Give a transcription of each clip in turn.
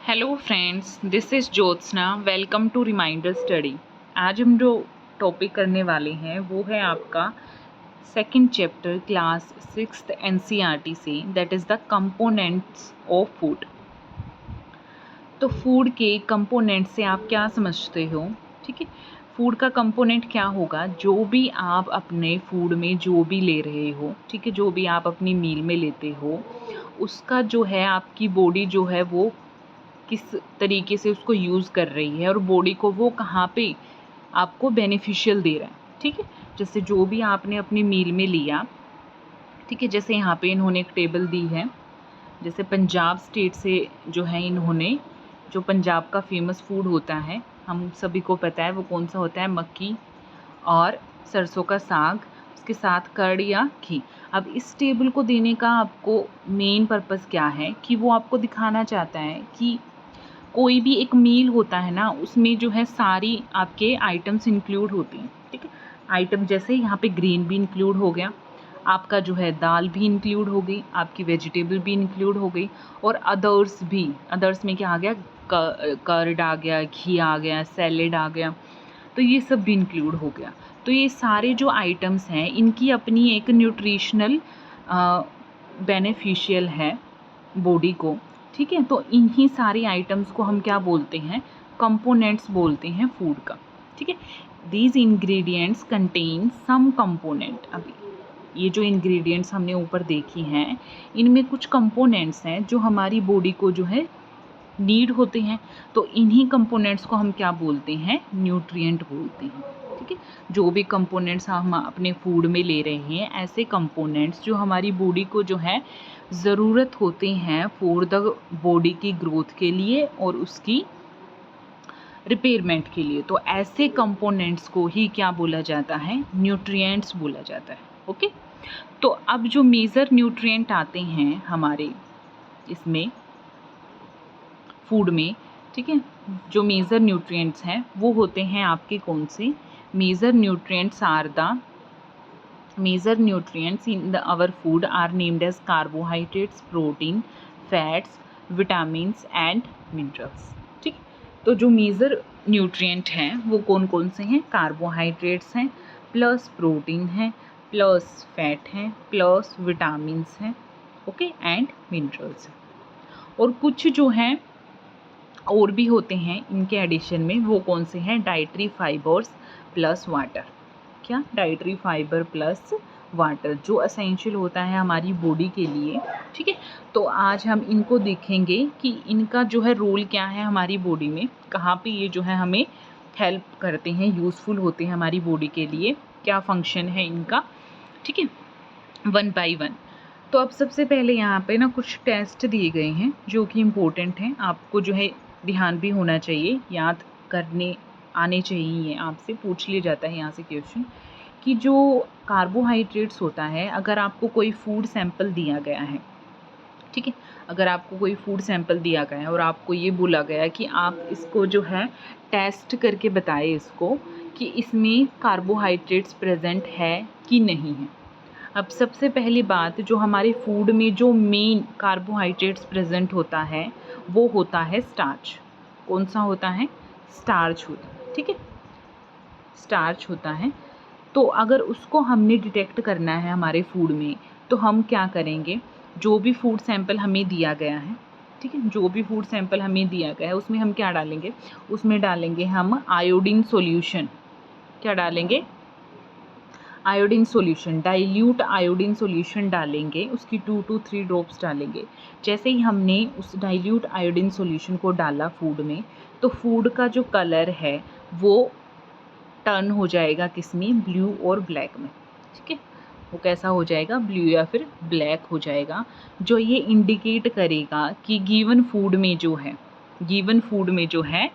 Hello friends, this is Jyotsna. Welcome to reminder study. आज हम जो टॉपिक करने वाले हैं वो है आपका second chapter class 6th NCERT से, that is the components of food. तो फूड के कंपोनेंट से आप क्या समझते हो? ठीक है, फूड का कंपोनेंट क्या होगा? जो भी आप अपने फूड में जो भी ले रहे हो, ठीक है, जो भी आप अपनी मील में लेते हो, उसका जो है आपकी बॉडी जो है वो किस तरीके से उसको यूज़ कर रही है और बॉडी को वो कहाँ पे आपको बेनिफिशियल दे रहा है। ठीक है, जैसे जो भी आपने अपनी मील में लिया, ठीक है, जैसे यहाँ पे इन्होंने एक टेबल दी है, जैसे पंजाब स्टेट से जो है इन्होंने, जो पंजाब का फेमस फूड होता है, हम सभी को पता है वो कौन सा होता है, मक्की और सरसों का साग, उसके साथ कर्ड या घी। अब इस टेबल को देने का आपको मेन पर्पस क्या है कि वो आपको दिखाना चाहता है कि कोई भी एक मील होता है ना, उसमें जो है सारी आपके आइटम्स इंक्लूड होती हैं। ठीक है, आइटम जैसे यहाँ पे ग्रीन भी इंक्लूड हो गया, आपका जो है दाल भी इंक्लूड हो गई, आपकी वेजिटेबल भी इंक्लूड हो गई, और अदर्स भी। अदर्स में क्या आ गया? कर्ड आ गया, घी आ गया, सैलेड आ गया, तो ये सब भी इंक्लूड हो गया। तो ये सारे जो आइटम्स हैं इनकी अपनी एक न्यूट्रिशनल बेनिफिशियल है बॉडी को। ठीक है, तो इन्हीं सारी आइटम्स को हम क्या बोलते हैं? कंपोनेंट्स बोलते हैं फूड का। ठीक है, these ingredients contain some component. अभी ये जो इंग्रेडिएंट्स हमने ऊपर देखी हैं, इनमें कुछ कंपोनेंट्स हैं जो हमारी बॉडी को जो है नीड होते हैं। तो इन्हीं कंपोनेंट्स को हम क्या बोलते हैं? न्यूट्रिएंट बोलते हैं। ठीक है, जो भी कंपोनेंट्स हम अपने फूड में ले रहे हैं, ऐसे कंपोनेंट्स जो हमारी बॉडी को जो है ज़रूरत होते हैं फॉर द बॉडी की ग्रोथ के लिए और उसकी रिपेयरमेंट के लिए, तो ऐसे कंपोनेंट्स को ही क्या बोला जाता है? न्यूट्रिएंट्स बोला जाता है। ओके, तो अब जो मेजर न्यूट्रिएंट आते हैं हमारे इसमें फूड में, ठीक है, जो मेजर न्यूट्रिएंट्स हैं वो होते हैं आपके कौन से? Major nutrients are the major nutrients in our food are named as carbohydrates, protein, fats, vitamins and minerals। ठीक, तो जो मेजर न्यूट्रिएंट हैं वो कौन कौन से हैं? कार्बोहाइड्रेट्स हैं, प्लस प्रोटीन है, प्लस फैट हैं, प्लस विटामिन्स हैं, ओके, एंड मिनरल्स हैं। और कुछ जो हैं और भी होते हैं इनके एडिशन में, वो कौन से हैं? Dietary fibres plus water. क्या? डाइटरी फाइबर प्लस वाटर, जो असेंशियल होता है हमारी बॉडी के लिए। ठीक है, तो आज हम इनको देखेंगे कि इनका जो है रोल क्या है हमारी बॉडी में, कहाँ पे ये जो है हमें हेल्प करते हैं, यूज़फुल होते हैं हमारी बॉडी के लिए, क्या फंक्शन है इनका। ठीक है, वन बाय वन। तो अब सबसे पहले यहाँ पे ना कुछ टेस्ट दिए गए हैं जो कि इम्पोर्टेंट हैं, आपको जो है ध्यान भी होना चाहिए, याद करने आने चाहिए, आपसे पूछ लिया जाता है यहाँ से क्वेश्चन कि जो कार्बोहाइड्रेट्स होता है, अगर आपको कोई फूड सैंपल दिया गया है, ठीक है, अगर आपको कोई फूड सैंपल दिया गया है और आपको ये बोला गया कि आप इसको जो है टेस्ट करके बताएं इसको कि इसमें कार्बोहाइड्रेट्स प्रेजेंट है कि नहीं है। अब सबसे पहली बात, जो हमारे फूड में जो मेन कार्बोहाइड्रेट्स प्रेजेंट होता है वो होता है स्टार्च। कौन सा होता है? स्टार्च होता है। ठीक है, स्टार्च होता है। तो अगर उसको हमने डिटेक्ट करना है हमारे फूड में, तो हम क्या करेंगे? जो भी फूड सैंपल हमें दिया गया है, ठीक है, जो भी फूड सैंपल हमें दिया गया है उसमें हम क्या डालेंगे? उसमें डालेंगे हम आयोडीन सॉल्यूशन। क्या डालेंगे? Iodine solution, dilute iodine solution डालेंगे, उसकी 2 to 3 ड्रॉप्स डालेंगे। जैसे ही हमने उस डाइल्यूट आयोडीन सॉल्यूशन को डाला फूड में, तो फूड का जो कलर है वो टर्न हो जाएगा किसमें? ब्लू और ब्लैक में। ठीक है, वो कैसा हो जाएगा? ब्लू या फिर ब्लैक हो जाएगा, जो ये इंडिकेट करेगा कि गिवन फूड में जो है, गिवन फूड में जो है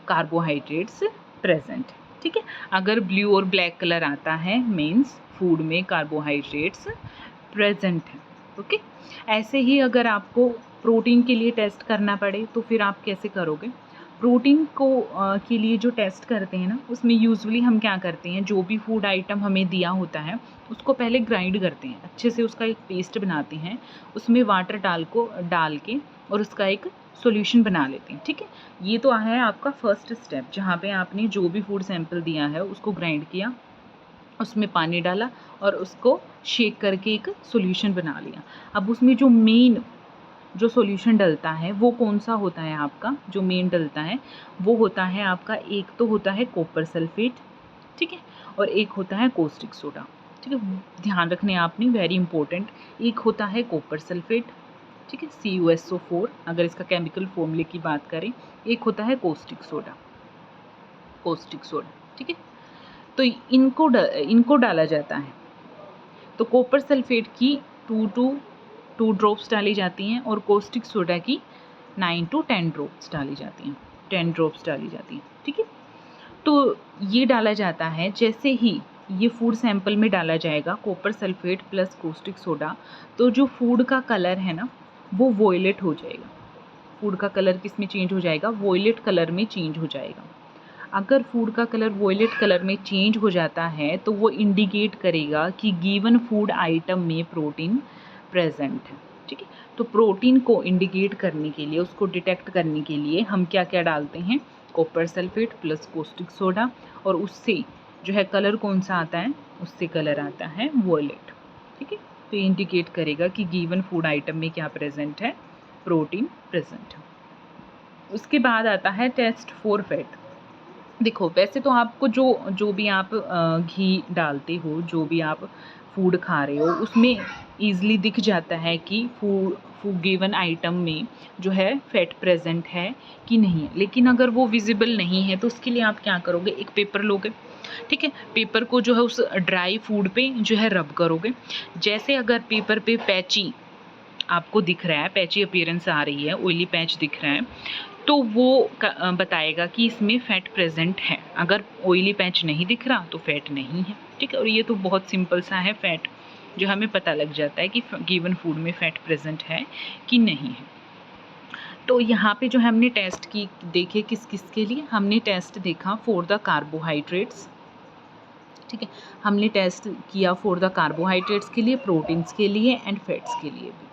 कार्बोहाइड्रेट्स प्रेजेंट है। ठीक है, अगर ब्लू और ब्लैक कलर आता है मीन्स फूड में कार्बोहाइड्रेट्स प्रेजेंट है। ओके, ऐसे ही अगर आपको प्रोटीन के लिए टेस्ट करना पड़े तो फिर आप कैसे करोगे? प्रोटीन को के लिए जो टेस्ट करते हैं ना, उसमें यूजुअली हम क्या करते हैं, जो भी फूड आइटम हमें दिया होता है उसको पहले ग्राइंड करते हैं, अच्छे से उसका एक पेस्ट बनाते हैं, उसमें वाटर डाल के और उसका एक सॉल्यूशन बना लेते हैं। ठीक है, ये तो है आपका फर्स्ट स्टेप, जहाँ पे आपने जो भी फूड सैंपल दिया है उसको ग्राइंड किया, उसमें पानी डाला और उसको शेक करके एक सॉल्यूशन बना लिया। अब उसमें जो मेन जो सॉल्यूशन डलता है वो कौन सा होता है आपका, जो मेन डलता है वो होता है आपका, एक तो होता है कॉपर सल्फेट, ठीक है, और एक होता है कोस्टिक सोडा। ठीक है, ध्यान रखने आपने, वेरी इंपॉर्टेंट, एक होता है कॉपर सल्फेट, ठीक है, CuSO4 अगर इसका केमिकल फॉर्मूले की बात करें, एक होता है कोस्टिक सोडा, ठीक है। तो इनको डाला जाता है। तो कॉपर सल्फेट की 2 ड्रॉप्स डाली जाती हैं और कॉस्टिक सोडा की 9 to 10 ड्रॉप्स डाली जाती हैं, 10 ड्रॉप्स डाली जाती हैं, ठीक है। तो ये डाला जाता है, जैसे ही ये फूड सैंपल में डाला जाएगा copper sulphate plus caustic soda, तो जो फूड का कलर है ना वो वॉयलेट हो जाएगा। फूड का कलर किस में चेंज हो जाएगा, वॉयलेट कलर में चेंज हो जाएगा। अगर फूड का कलर वॉयलेट कलर में चेंज हो जाता है तो वो इंडिकेट करेगा कि गिवन फूड आइटम में प्रोटीन प्रेजेंट है, ठीक है। तो प्रोटीन को इंडिकेट करने के लिए, उसको डिटेक्ट करने के लिए हम क्या क्या डालते हैं, copper sulphate plus caustic soda, और उससे जो है कलर कौन सा आता है, उससे कलर आता है वॉयलेट, ठीक है। तो ये इंडिकेट करेगा कि गिवन फूड आइटम में क्या प्रेजेंट है, प्रोटीन प्रेजेंट है। उसके बाद आता है टेस्ट फॉर फैट। देखो, वैसे तो आपको जो भी आप घी डालते हो, जो भी आप फूड खा रहे हो, उसमें ईज़िली दिख जाता है कि फूड गिवन आइटम में जो है फैट प्रेजेंट है कि नहीं है। लेकिन अगर वो विजिबल नहीं है तो उसके लिए आप क्या करोगे, एक पेपर लोगे, ठीक है। पेपर को जो है उस ड्राई फूड पे जो है रब करोगे। जैसे अगर पेपर पे पैची आपको दिख रहा है, पैची अपीयरेंस आ रही है, ऑयली पैच दिख रहा है, तो वो बताएगा कि इसमें फ़ैट प्रेजेंट है। अगर ऑयली पैच नहीं दिख रहा तो फ़ैट नहीं है, ठीक है। और ये तो बहुत सिंपल सा है, फ़ैट जो हमें पता लग जाता है कि गिवन फूड में फ़ैट प्रेजेंट है कि नहीं है। तो यहाँ पे जो हमने टेस्ट की देखे किस किस के लिए, हमने टेस्ट देखा फॉर द कार्बोहाइड्रेट्स, ठीक है। हमने टेस्ट किया फॉर द कार्बोहाइड्रेट्स के लिए, प्रोटीन्स के लिए एंड फैट्स के लिए भी,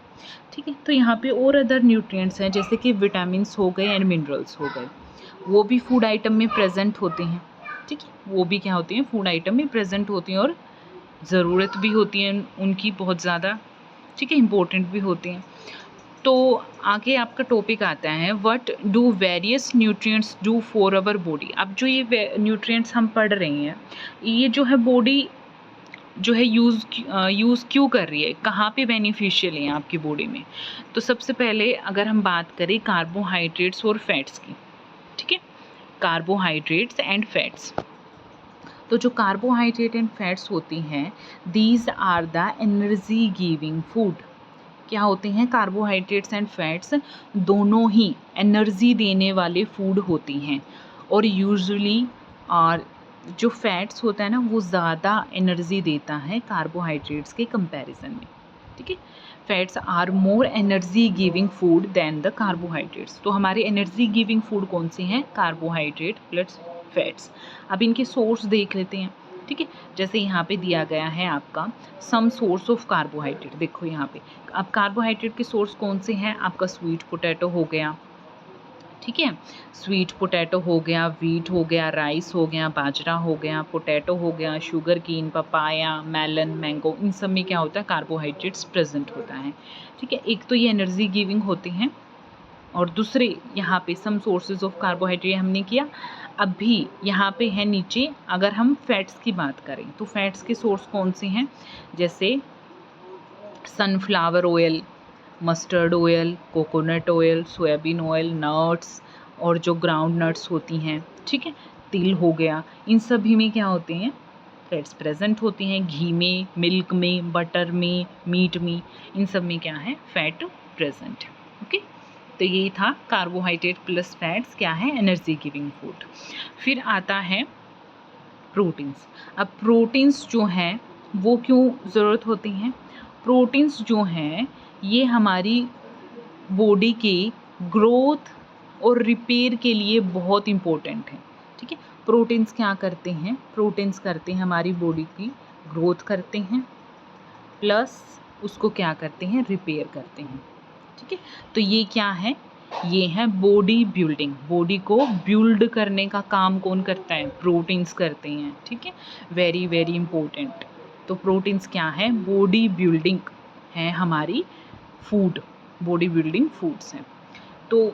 ठीक है। तो यहाँ पे और अदर न्यूट्रिएंट्स हैं, जैसे कि विटामिन्स हो गए एंड मिनरल्स हो गए, वो भी फूड आइटम में प्रेजेंट होते हैं, ठीक है। वो भी क्या होते हैं, फूड आइटम में प्रेजेंट होती हैं और ज़रूरत भी होती है उनकी बहुत ज़्यादा, ठीक है, इम्पोर्टेंट भी होते हैं। तो आगे आपका टॉपिक आता है, what do various nutrients do for our body. अब जो ये न्यूट्रिएंट्स हम पढ़ रहे हैं, ये जो है बॉडी जो है यूज़ क्यों कर रही है, कहाँ पे बेनिफिशियल है आपकी बॉडी में। तो सबसे पहले अगर हम बात करें कार्बोहाइड्रेट्स और फैट्स की, ठीक है, कार्बोहाइड्रेट्स एंड फैट्स। तो जो कार्बोहाइड्रेट एंड फैट्स होती हैं, these are the energy giving food. क्या होते हैं, कार्बोहाइड्रेट्स एंड फैट्स दोनों ही एनर्जी देने वाले फूड होती हैं। और यूजुअली जो फैट्स होता है ना वो ज़्यादा एनर्जी देता है कार्बोहाइड्रेट्स के कंपैरिजन में, ठीक है। Fats are more energy giving food than the carbohydrates. तो हमारे एनर्जी गिविंग फूड कौन से हैं, कार्बोहाइड्रेट प्लस फैट्स। अब इनके सोर्स देख लेते हैं, ठीक है। जैसे यहाँ पे दिया गया है आपका सम सोर्स ऑफ कार्बोहाइड्रेट, देखो यहाँ पे अब कार्बोहाइड्रेट के सोर्स कौन से हैं, आपका स्वीट पोटैटो हो गया, ठीक है, स्वीट पोटैटो हो गया, वीट हो गया, राइस हो गया, बाजरा हो गया, पोटैटो हो गया, sugar cane, papaya, melon, mango, इन सब में क्या होता है, कार्बोहाइड्रेट्स प्रेजेंट होता है, ठीक है। एक तो ये एनर्जी गिविंग होते हैं और दूसरे यहाँ पे सम सोर्सेज ऑफ कार्बोहाइड्रेट हमने किया। अब भी यहाँ पे है नीचे, अगर हम फैट्स की बात करें तो फैट्स के सोर्स कौन से हैं, जैसे sunflower oil, mustard oil, coconut oil, soybean oil, nuts और जो ग्राउंड नट्स होती हैं, ठीक है, तिल हो गया, इन सभी में क्या होते हैं, फैट्स प्रेजेंट होती हैं। घी में, मिल्क में, बटर में, मीट में, इन सब में क्या है, फैट प्रेजेंट है, ओके। तो ये था कार्बोहाइड्रेट प्लस फैट्स क्या है, एनर्जी गिविंग फूड। फिर आता है प्रोटीन्स। अब प्रोटीन्स जो हैं वो क्यों ज़रूरत होती हैं, प्रोटीन्स जो हैं ये हमारी बॉडी के ग्रोथ और रिपेयर के लिए बहुत इम्पोर्टेंट है, ठीक है। प्रोटीन्स क्या करते हैं, प्रोटीन्स करते हैं हमारी बॉडी की ग्रोथ करते हैं, प्लस उसको क्या करते हैं, रिपेयर करते हैं, ठीक ठीक है। तो ये क्या है, ये है बॉडी बिल्डिंग। बॉडी को बिल्ड करने का काम कौन करता है, प्रोटीन्स करते हैं, ठीक है, वेरी वेरी इंपॉर्टेंट। तो प्रोटीन्स क्या है, बॉडी बिल्डिंग है हमारी फूड, बॉडी बिल्डिंग फूड्स हैं। तो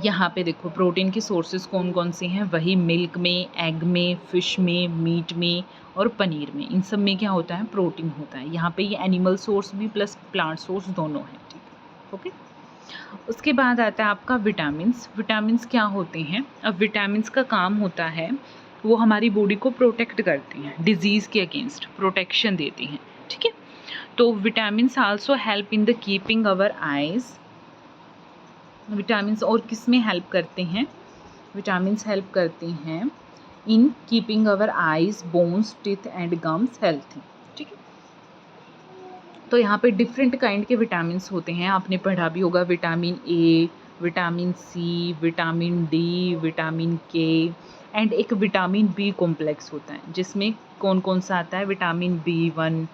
यहाँ पे देखो प्रोटीन की सोर्सेज कौन कौन से हैं, वही मिल्क में, एग में, फिश में, मीट में और पनीर में, इन सब में क्या होता है, प्रोटीन होता है। यहाँ पे ये एनिमल सोर्स भी प्लस प्लांट सोर्स दोनों है, ठीक है, ओके। उसके बाद आता है आपका विटामिन्स। विटामिन्स क्या होते हैं, अब विटामिन्स का काम होता है वो हमारी बॉडी को प्रोटेक्ट करते हैं, डिजीज़ के अगेंस्ट प्रोटेक्शन देती हैं, ठीक है। तो vitamins also help in the keeping our eyes. Vitamins और किस में हेल्प करते हैं, विटामिन्स हेल्प करते हैं in keeping our eyes, bones, teeth and gums healthy, ठीक है। तो यहाँ पे डिफरेंट काइंड के विटामिन्स होते हैं, आपने पढ़ा भी होगा, vitamin A, vitamin C, vitamin D, vitamin K and एक विटामिन बी कॉम्प्लेक्स होता है, जिसमें कौन कौन सा आता है, विटामिन B1,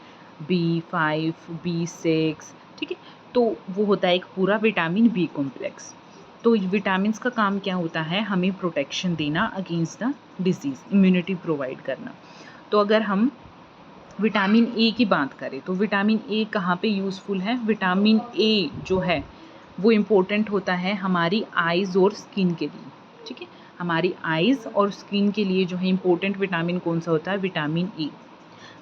B5, B6, ठीक है। तो वो होता है एक पूरा विटामिन बी कॉम्प्लेक्स। तो विटामिन्स का काम क्या होता है, हमें प्रोटेक्शन देना against the disease, immunity provide करना। तो अगर हम विटामिन ए की बात करें तो विटामिन ए कहाँ पे यूज़फुल है, विटामिन ए जो है वो इम्पोर्टेंट होता है हमारी आइज़ और स्किन के लिए, ठीक है। हमारी आइज़ और स्किन के लिए जो है इम्पोर्टेंट विटामिन कौन सा होता है, विटामिन ए।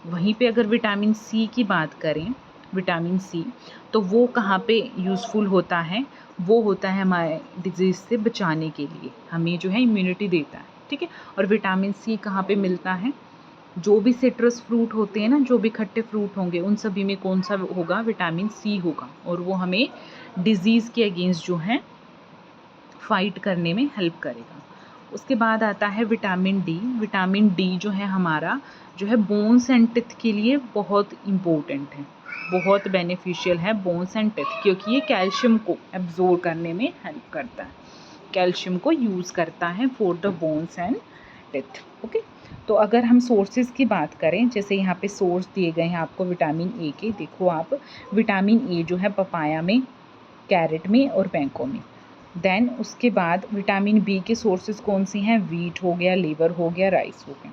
वहीं पे अगर विटामिन सी की बात करें, विटामिन सी, तो वो कहाँ पे यूज़फुल होता है, वो होता है हमारे डिजीज़ से बचाने के लिए, हमें जो है इम्यूनिटी देता है, ठीक है। और विटामिन सी कहाँ पे मिलता है, जो भी सिट्रस फ्रूट होते हैं ना, जो भी खट्टे फ्रूट होंगे उन सभी में कौन सा होगा, विटामिन सी होगा, और वो हमें डिजीज़ के अगेंस्ट जो है फाइट करने में हेल्प करेगा। उसके बाद आता है विटामिन डी। विटामिन डी जो है हमारा जो है बोन्स एंड टिथ के लिए बहुत इम्पोर्टेंट है, बहुत बेनिफिशियल है बोन्स एंड टिथ, क्योंकि ये कैल्शियम को एब्जॉर्ब करने में हेल्प करता है, कैल्शियम को यूज़ करता है for the bones and teeth, okay. तो अगर हम सोर्सेज की बात करें, जैसे यहाँ पे सोर्स दिए गए हैं आपको विटामिन ए के, देखो आप, विटामिन ए जो है पपाया में, कैरेट में और मैंगो में। देन उसके बाद विटामिन बी के सोर्सेज कौन से हैं, वीट हो गया, लीवर हो गया, राइस हो गया।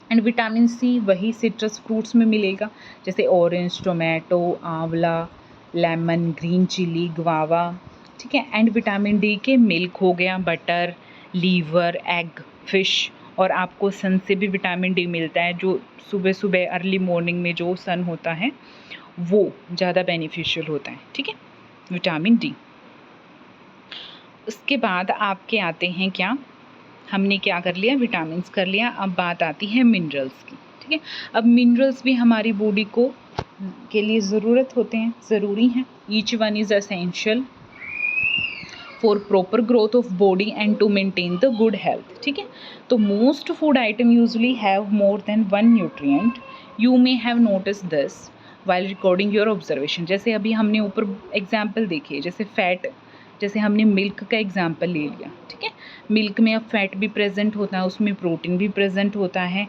एंड विटामिन सी वही सिट्रस फ्रूट्स में मिलेगा, जैसे ऑरेंज, टोमेटो, आंवला, लेमन, ग्रीन चिली, गुआवा, ठीक है। एंड विटामिन डी के मिल्क हो गया, बटर, लीवर, एग, फिश, और आपको सन से भी विटामिन डी मिलता है, जो सुबह सुबह अर्ली मॉर्निंग में जो सन होता है वो ज़्यादा बेनिफिशियल होता है, ठीक है, विटामिन डी। उसके बाद आपके आते हैं क्या, हमने क्या कर लिया, विटामिन्स कर लिया, अब बात आती है मिनरल्स की, ठीक है। अब मिनरल्स भी हमारी बॉडी को के लिए ज़रूरत होते हैं, ज़रूरी हैं। Each one is essential for proper growth of body and to maintain the good health, ठीक है। तो most food item usually have more than one nutrient, you may have notice this while recording your observation. जैसे अभी हमने ऊपर example देखिए, जैसे fat, जैसे हमने मिल्क का एग्जाम्पल ले लिया, ठीक है। मिल्क में अब फैट भी प्रेजेंट होता है, उसमें प्रोटीन भी प्रेजेंट होता है।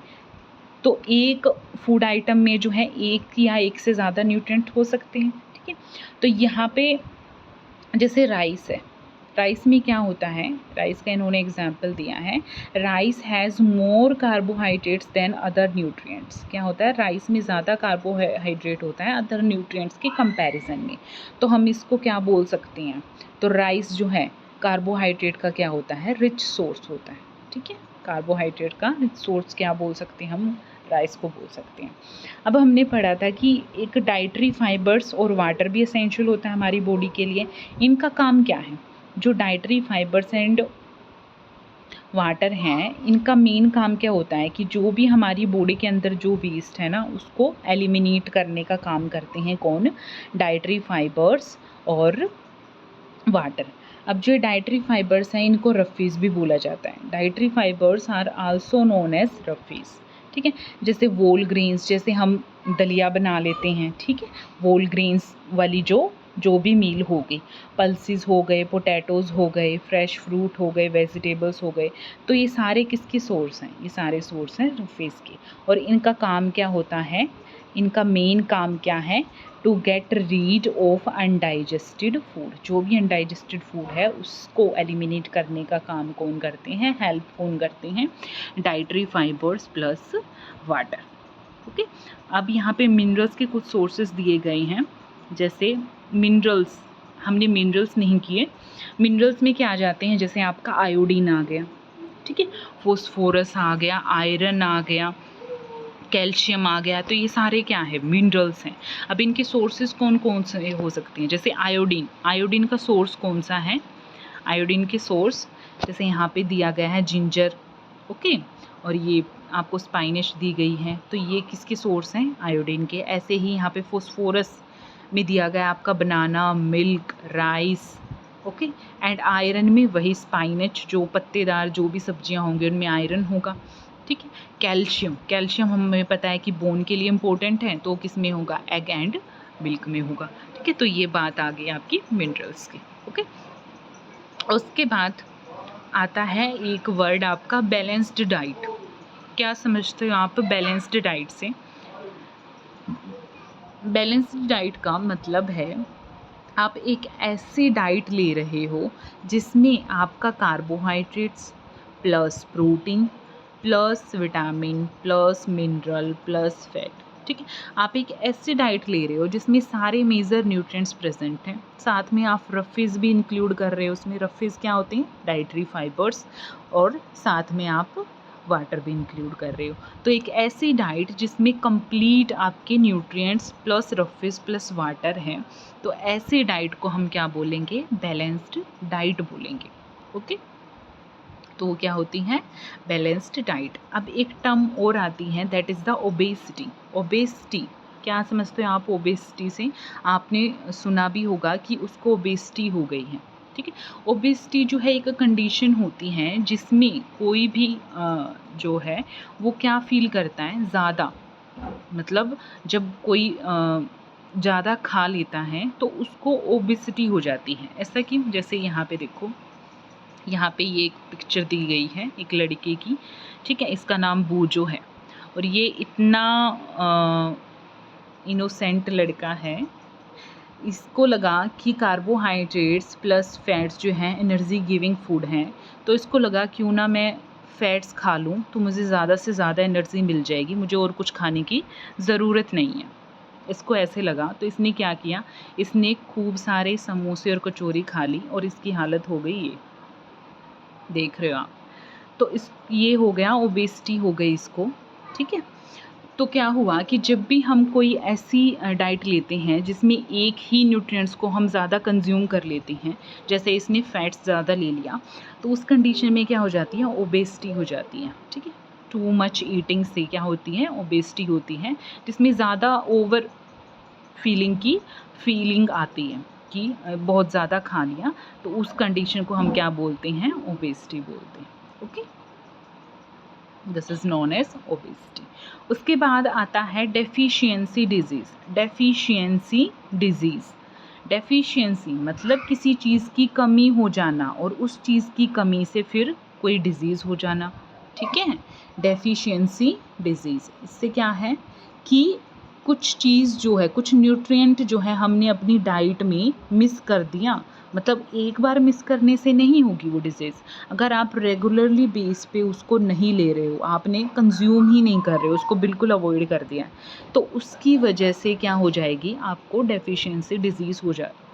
तो एक फूड आइटम में जो है एक या एक से ज़्यादा न्यूट्रिएंट हो सकते हैं, ठीक है। तो यहाँ पे जैसे राइस है, राइस में क्या होता है, राइस का इन्होंने एग्जाम्पल दिया है, rice has more carbohydrates than other nutrients. क्या होता है, राइस में ज़्यादा कार्बोहाइड्रेट होता है अदर न्यूट्रिएंट्स के कंपैरिजन में। तो हम इसको क्या बोल सकते हैं, तो राइस जो है कार्बोहाइड्रेट का क्या होता है, रिच सोर्स होता है, ठीक है। कार्बोहाइड्रेट का रिच सोर्स क्या बोल सकते हैं, हम राइस को बोल सकते हैं। अब हमने पढ़ा था कि एक डाइटरी फाइबर्स और वाटर भी एसेंशियल होता है हमारी बॉडी के लिए। इनका काम क्या है, जो डाइटरी फाइबर्स एंड वाटर हैं, इनका मेन काम क्या होता है कि जो भी हमारी बॉडी के अंदर जो वेस्ट है ना, उसको एलिमिनेट करने का काम करते हैं कौन, डाइटरी फाइबर्स और वाटर। अब जो डाइटरी फाइबर्स हैं इनको रफीज भी बोला जाता है, dietary fibres are also known as roughages, ठीक है। जैसे वोल ग्रेन्स, जैसे हम दलिया बना लेते हैं, ठीक है, वोल ग्रेन्स वाली जो जो भी मील हो गई, पल्सेस हो गए, पोटैटोज़ हो गए, फ्रेश फ्रूट हो गए, वेजिटेबल्स हो गए, तो ये सारे किसके सोर्स हैं? ये सारे सोर्स हैं रफेज़ के। और इनका काम क्या होता है? इनका मेन काम क्या है? To get rid of undigested food. जो भी अनडाइजेस्टेड फूड है उसको एलिमिनेट करने का काम कौन करते हैं? हेल्प कौन करते हैं? Dietary fibres plus water. Okay, अब यहाँ पे मिनरल्स के कुछ सोर्सेज दिए गए हैं, जैसे मिनरल्स, हमने मिनरल्स नहीं किए। मिनरल्स में क्या आ जाते हैं? जैसे आपका आयोडीन आ गया, ठीक है, फोस्फोरस आ गया, आयरन आ गया, कैल्शियम आ गया, तो ये सारे क्या है? मिनरल्स हैं। अब इनके सोर्सेज कौन कौन से हो सकते हैं? जैसे आयोडीन, आयोडीन का सोर्स कौन सा है? आयोडीन के सोर्स जैसे यहाँ पे दिया गया है जिंजर, ओके, और ये आपको स्पाइनिश दी गई है, तो ये किसके सोर्स हैं? आयोडीन के। ऐसे ही यहाँ पे फोस्फोरस में दिया गया आपका banana, milk, rice, okay, and iron में वही स्पाइनच, जो पत्तेदार जो भी सब्जियां होंगी उनमें आयरन होगा, ठीक है। कैल्शियम, कैल्शियम हमें पता है कि बोन के लिए इम्पोर्टेंट है, तो किस में होगा? एग एंड मिल्क में होगा, ठीक है। तो ये बात आ गई आपकी मिनरल्स की, ओके। उसके बाद आता है एक वर्ड आपका बैलेंस्ड डाइट। क्या समझते हो आप बैलेंस्ड डाइट से? बैलेंस्ड डाइट का मतलब है आप एक ऐसी डाइट ले रहे हो जिसमें आपका carbohydrates plus protein plus vitamin plus mineral plus fat, ठीक है। आप एक ऐसी डाइट ले रहे हो जिसमें सारे मेजर न्यूट्रिएंट्स प्रेजेंट हैं, साथ में आप रफेज भी इंक्लूड कर रहे हो। उसमें रफेज क्या होते हैं? डाइटरी फाइबर्स, और साथ में आप वाटर भी इंक्लूड कर रहे हो। तो एक ऐसी डाइट जिसमें कंप्लीट आपके nutrients plus roughage plus water हैं, तो ऐसे डाइट को हम क्या बोलेंगे? बैलेंस्ड डाइट बोलेंगे, ओके। तो वो क्या होती हैं? Balanced diet. अब एक टर्म और आती है, that is the obesity. Obesity क्या समझते हो आप ओबेसिटी से? आपने सुना भी होगा कि उसको ओबेसिटी हो गई है, ठीक है। ओबेसिटी जो है एक कंडीशन होती है जिसमें कोई भी जो है वो क्या फील करता है? ज़्यादा, मतलब जब कोई ज़्यादा खा लेता है तो उसको ओबेसिटी हो जाती है। ऐसा क्यों? जैसे यहाँ पे देखो, यहाँ पे ये एक पिक्चर दी गई है एक लड़के की, ठीक है, इसका नाम बूजो है, और ये इतना इनोसेंट लड़का है। इसको लगा कि कार्बोहाइड्रेट्स प्लस फैट्स जो हैं एनर्जी गिविंग फूड हैं, तो इसको लगा क्यों ना मैं फैट्स खा लूँ तो मुझे ज़्यादा से ज़्यादा एनर्जी मिल जाएगी, मुझे और कुछ खाने की ज़रूरत नहीं है। इसको ऐसे लगा, तो इसने क्या किया? इसने खूब सारे समोसे और कचौरी खा ली और इसकी हालत हो गई ये, देख रहे हो आप। तो इस ये हो गया, ओबेसिटी हो गई इसको, ठीक है। तो क्या हुआ कि जब भी हम कोई ऐसी डाइट लेते हैं जिसमें एक ही न्यूट्रिएंट्स को हम ज़्यादा कंज्यूम कर लेते हैं, जैसे इसने फैट्स ज़्यादा ले लिया, तो उस कंडीशन में क्या हो जाती है? ओबेसिटी हो जाती है, ठीक है। टू मच ईटिंग से क्या होती है? ओबेसिटी होती है, जिसमें ज़्यादा ओवर फीलिंग आती है कि बहुत ज़्यादा खा लिया, तो उस कंडीशन को हम क्या बोलते हैं? ओबेसिटी बोलते हैं, okay. This is known as obesity. उसके बाद आता है deficiency disease. Deficiency disease, deficiency मतलब किसी चीज़ की कमी हो जाना, और उस चीज़ की कमी से फिर कोई डिजीज़ हो जाना, ठीक है। डेफिशिएंसी डिजीज़, इससे क्या है कि कुछ चीज़ जो है, कुछ न्यूट्रिएंट जो है हमने अपनी डाइट में मिस कर दिया, मतलब एक बार मिस करने से नहीं होगी वो डिजीज़। अगर आप रेगुलरली बेस पे उसको नहीं ले रहे हो, आपने कंज्यूम ही नहीं कर रहे हो, उसको बिल्कुल अवॉइड कर दिया है, तो उसकी वजह से क्या हो जाएगी? आपको डेफिशिएंसी डिजीज़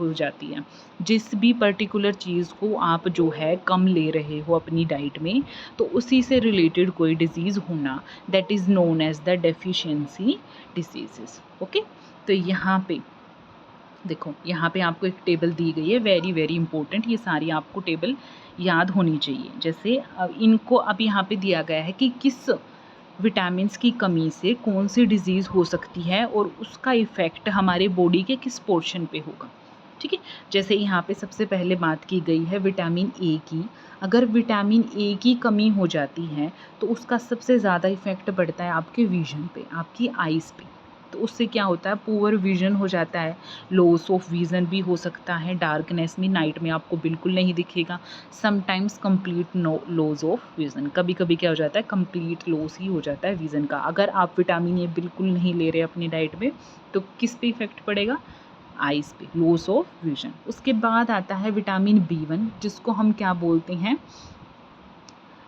हो जाती है। जिस भी पर्टिकुलर चीज़ को आप जो है कम ले रहे हो अपनी डाइट में, तो उसी से रिलेटेड कोई डिजीज़ होना, that is known as the deficiency diseases, okay. तो यहाँ पे देखो, यहाँ पे आपको एक टेबल दी गई है, वेरी वेरी इंपॉर्टेंट, ये सारी आपको टेबल याद होनी चाहिए। जैसे इनको अब यहाँ पे दिया गया है कि किस विटामिन्स की कमी से कौन सी डिजीज़ हो सकती है और उसका इफ़ेक्ट हमारे बॉडी के किस पोर्शन पे होगा, ठीक है। जैसे यहाँ पे सबसे पहले बात की गई है विटामिन ए की। अगर विटामिन ए की कमी हो जाती है तो उसका सबसे ज़्यादा इफ़ेक्ट पड़ता है आपके विजन पे, आपकी आइज़ पे। तो उससे क्या होता है, पुअर विजन हो जाता है, लॉस ऑफ विजन भी हो सकता है, डार्कनेस में नाइट में आपको बिल्कुल नहीं दिखेगा, sometimes complete loss of vision, कभी कभी क्या हो जाता है कंप्लीट लॉस ही हो जाता है विजन का। अगर आप विटामिन ए बिल्कुल नहीं ले रहे अपनी डाइट में तो किस पे इफेक्ट पड़ेगा, आइज पे, लॉस ऑफ विजन। उसके बाद आता है विटामिन B1 जिसको हम क्या बोलते हैं,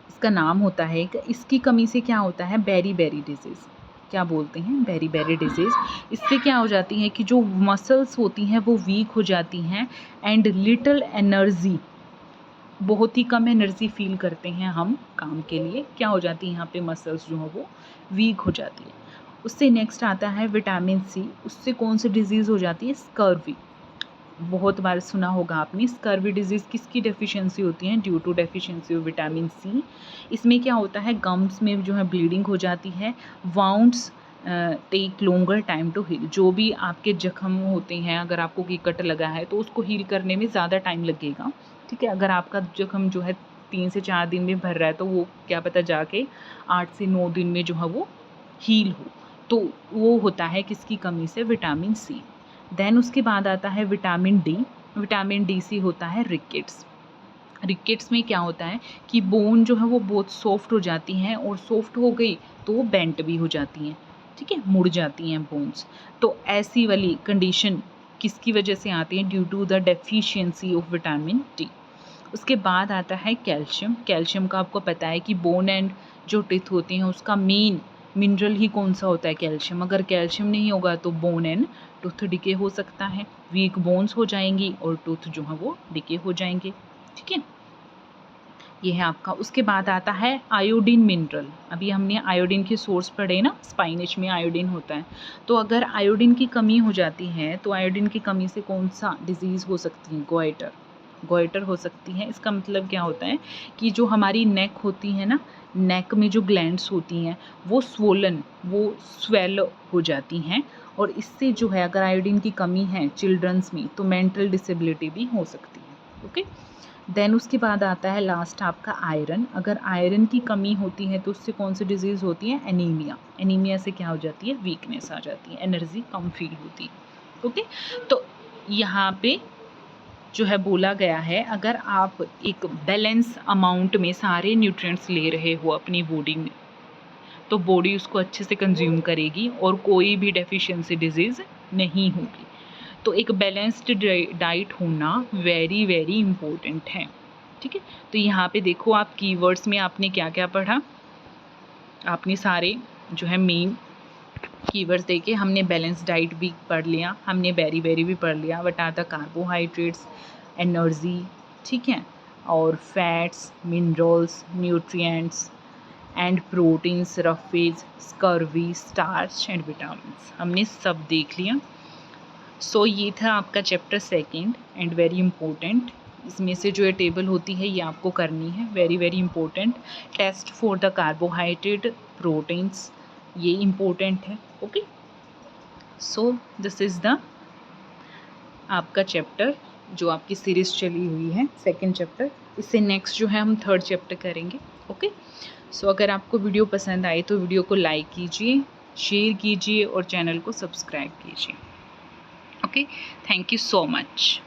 इसका नाम होता है, इसकी कमी से क्या होता है, बेरी बेरी डिजीज़, क्या बोलते हैं, बेरी बेरी डिजीज़। इससे क्या हो जाती है कि जो मसल्स होती हैं वो वीक हो जाती हैं एंड लिटिल एनर्जी, बहुत ही कम एनर्जी फील करते हैं हम काम के लिए, क्या हो जाती है यहाँ पे मसल्स जो है वो वीक हो जाती है। उससे नेक्स्ट आता है विटामिन C, उससे कौन सी डिजीज़ हो जाती है, स्कर्वी, बहुत बार सुना होगा आपने, स्कर्वी डिजीज़ किसकी डेफिशिएंसी होती है, due to deficiency of vitamin C। इसमें क्या होता है, गम्स में जो है ब्लीडिंग हो जाती है, wounds take longer time to heal, जो भी आपके जख्म होते हैं, अगर आपको कोई कट लगा है तो उसको हील करने में ज़्यादा टाइम लगेगा, ठीक है। अगर आपका जख्म जो है 3 से 4 दिन में भर रहा है तो वो क्या पता जाके 8 से 9 दिन में जो है वो हील हो, तो वो होता है किसकी कमी से, विटामिन C। देन उसके बाद आता है विटामिन D, विटामिन D से होता है रिकेट्स। रिकेट्स में क्या होता है कि बोन जो है वो बहुत सॉफ्ट हो जाती हैं, और सॉफ्ट हो गई तो वो बेंट भी हो जाती हैं, ठीक है, मुड़ जाती हैं बोन्स। तो ऐसी वाली कंडीशन किसकी वजह से आती है, due to the deficiency of vitamin D। उसके बाद आता है कैल्शियम। कैल्शियम का आपको पता है कि बोन एंड जो टिथ होते हैं उसका मेन मिनरल ही कौन सा होता है, कैल्शियम। अगर कैल्शियम नहीं होगा तो बोन एंड टूथ डिके हो सकता है, वीक बोन्स हो जाएंगी और टूथ जो है वो डिके हो जाएंगे, ठीक है, ये है आपका। उसके बाद आता है आयोडीन मिनरल। अभी हमने आयोडीन के सोर्स पढ़े ना, स्पाइनिश में आयोडीन होता है, तो अगर आयोडीन की कमी हो जाती है तो आयोडीन की कमी से कौन सा डिजीज़ हो सकती है, गोइटर, गोइटर हो सकती है। इसका मतलब क्या होता है कि जो हमारी नेक होती है ना, नेक में जो ग्लैंड्स होती हैं वो स्वोलन, वो स्वेल हो जाती हैं, और इससे जो है अगर आयोडीन की कमी है चिल्ड्रंस में तो मेंटल डिसेबिलिटी भी हो सकती है, ओके। देन उसके बाद आता है लास्ट आपका आयरन। अगर आयरन की कमी होती है तो उससे कौन सी डिजीज़ होती है, एनीमिया। एनीमिया से क्या हो जाती है, वीकनेस आ जाती है, एनर्जी कम फील होती है, ओके। तो यहाँ पे जो है बोला गया है, अगर आप एक बैलेंस अमाउंट में सारे न्यूट्रिएंट्स ले रहे हो अपनी बॉडी में तो बॉडी उसको अच्छे से कंज्यूम करेगी और कोई भी डेफिशिएंसी डिजीज़ नहीं होगी। तो एक बैलेंस्ड डाइट होना वेरी वेरी इम्पोर्टेंट है, ठीक है। तो यहाँ पे देखो आप कीवर्ड्स में आपने क्या क्या पढ़ा, आपने सारे जो है मेन कीवर्ड्स देखे, हमने बैलेंस डाइट भी पढ़ लिया, हमने बेरी बेरी भी पढ़ लिया, what are the carbohydrates, energy, ठीक है, और fats, minerals, nutrients and proteins, roughage, scurvy, starch and vitamins, हमने सब देख लिया। सो ये था आपका चैप्टर 2 एंड वेरी इंपॉर्टेंट। इसमें से जो ये टेबल होती है ये आपको करनी है, very very important. Test for the carbohydrate, proteins, ये इम्पोर्टेंट है, okay. So this is the आपका चैप्टर जो आपकी सीरीज़ चली हुई है, 2nd चैप्टर। इससे नेक्स्ट जो है हम 3rd चैप्टर करेंगे, ओके। सो अगर आपको वीडियो पसंद आई तो वीडियो को लाइक कीजिए, शेयर कीजिए और चैनल को सब्सक्राइब कीजिए, okay. Thank you so much.